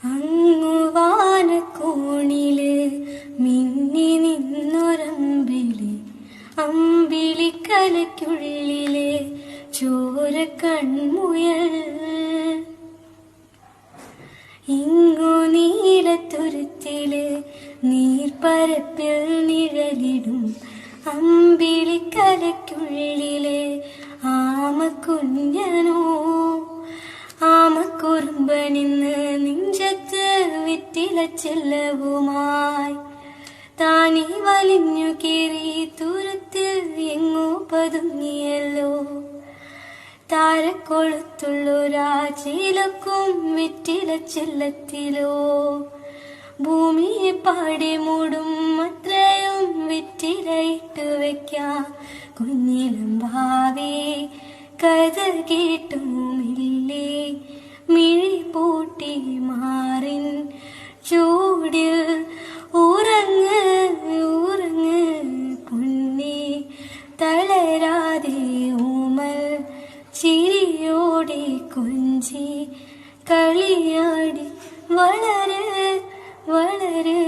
അങ്ങുവാനക്കോണില് മിന്നി നിന്നൊരമ്പിളി, അമ്പിളിക്കലയ്ക്കുള്ളിലെ ചോര കൺമുയൽ. ഇങ്ങു നീലത്തുരുത്തില് നീർപ്പരപ്പിൽ നിഴലിടും അമ്പിളിക്കലയ്ക്കുള്ളിലെ ആമക്കുഞ്ഞനോ. ആമക്കുറുമ്പനിന്ന് നെഞ്ചത്ത് വെറ്റിലച്ചെല്ലവുമായി താനീ വലിഞ്ഞു കയറി ദൂരത്തിൽ എങ്ങോ പതുങ്ങിയല്ലോ. താരക്കൊളുത്തുള്ളൊരാചിലക്കും വെറ്റിലച്ചെല്ലത്തിലോ. ഭൂമിയെ പാടെ മൂടും അത്രയും വെറ്റിലയിട്ട് വയ്ക്കാം കുഞ്ഞിലം ഭാവേ. കഥ കേട്ടുമില്ലേ മിഴി പൂട്ടി മാറിൻ ചൂടിൽ ഉറങ്ങ് ഉറങ്ങ് പൊന്നേ. തളരാതെ ഓമൽ ചിരിയോടെ കൊഞ്ചി കളിയാടി വളര് വളര്.